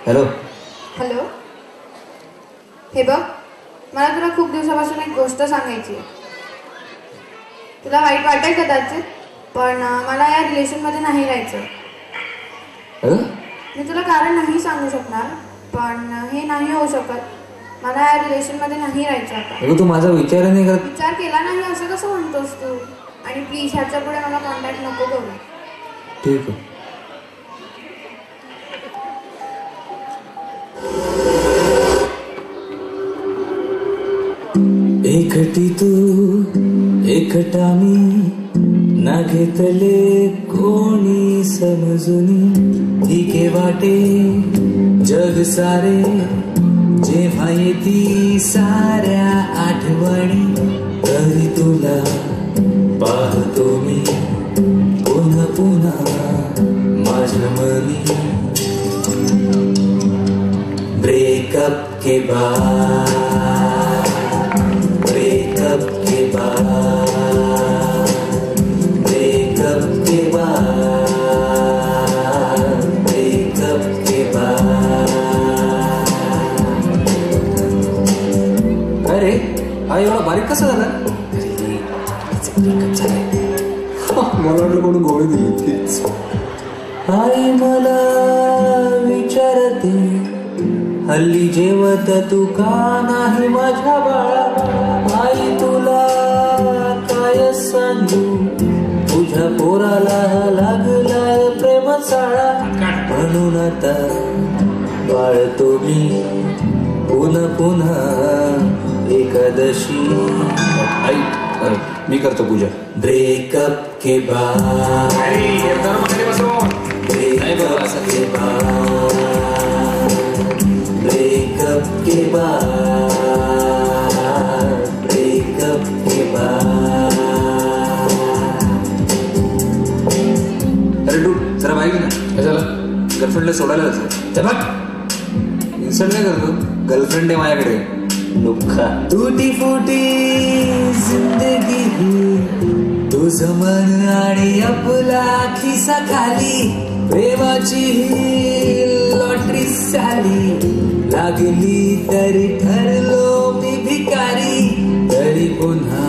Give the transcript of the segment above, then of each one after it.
Hello hello. हे बघ, मला तुला खूप दिवसापासून एक गोष्ट सांगायची आहे. तुला वाईट वाटेल कदाचित, पण मला या रिलेशनमध्ये नाही राहायचं. मी तुला कारण नाही सांगू शकणार, पण हे नाही होऊ शकत. मला या रिलेशनमध्ये नाही राहायचं आता. तू माझा विचार नाही करत? विचार केला नाही असं कसं म्हणतोस तू? आणि प्लीज ह्याच्या पुढे मला कॉन्टॅक्ट नको करू. ठीक आहे. एकटी तू एकटा मी, ना घेतले कोणी समजून. ठीके वाटे जग सारे, जेव्हा येती साऱ्या आठवणी. तरी तुला पाहतो मी पुन्हा पुन्हा माझ्या मनी. ब्रेकअप के बाद, ब्रेकअप के बाद, ब्रेकअप के बाद, ब्रेकअप के बाद. अरे हा एवढा बारीक कसा झाला? मला वाटलं कोणी गोळी दिली तीच. आई मला विचारते, हल्ली जेवत तू का नाही माझ्या बाळा. आई तुला काय सांगू, तुझ्या पोराला लागलाय प्रेमचाळा. म्हणून आता बाळतो मी पुन्हा पुन्हा एकादशी. आई मी करतो पूजा. ब्रेकअप के बाद, ब्रेकअप के बाद, ब्रेकअप के बाद, ब्रेकअप के बाद. अरे डू जरा माहिती ना कशाला गर्लफ्रेंडला सोडायला जायचं. इन्सल्ट काय करतो? गर्लफ्रेंड आहे माझ्याकडे. लुक्खा तुटी फुटी जिंदगी ही, तुझं मन आणि आपला खिसा खाली. प्रेमाची लॉटरी साली लागली तरी ठरलो मी भिकारी. तरी पुन्हा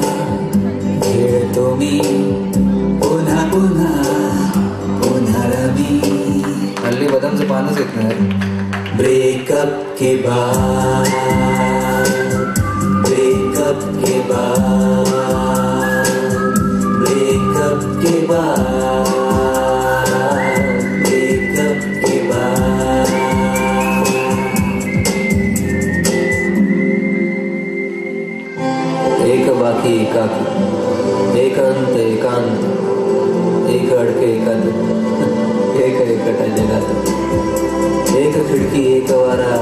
खेळतो मी पुन्हा पुन्हा पुन्हा रमी. हल्ली बदामचं पानच येत नाही. ब्रेकअप के बाद, ब्रेकअप के बाद, ब्रेकअप के बाद, ब्रेकअप के बाद. एक बाकी एकाकी, एकांत एकांत, एक अडके एकांत, एक एकटा जगात. एक खिडकी एक वारा,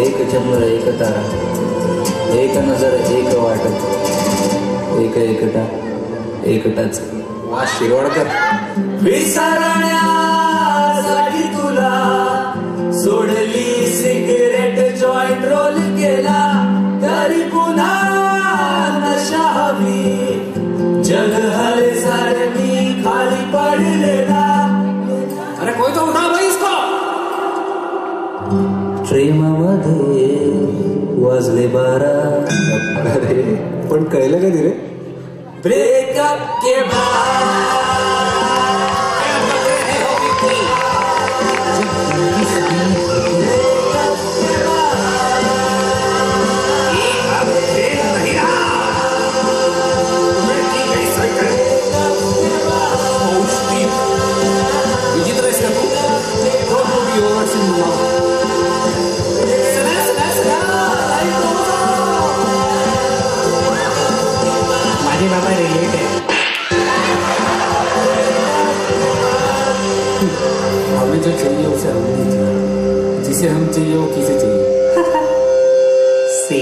एक चंद्र एक तारा, एक नजर एक वाटत, एक एकटा एकटाच. वा शिरवाडकर. विसरण्यासाठी तुला सोडली सिगरेट, जॉईंट रोल केला. तरी पुन्हा नशा हवी, जग हले सारे मी खाली पडलेला. अरे कोई तो उठा भाई इसको. प्रेमामध्ये वाजले 12. अरे पण कळलं का रे? ब्रेकअप के बाद. विचित्र आहेस का तू? माझे बाबा रिलेट आहे. हमें जो चाहिए उसे हम नहीं चाहिए, जिसे हम चाहिए वो किसे चाहिए. सी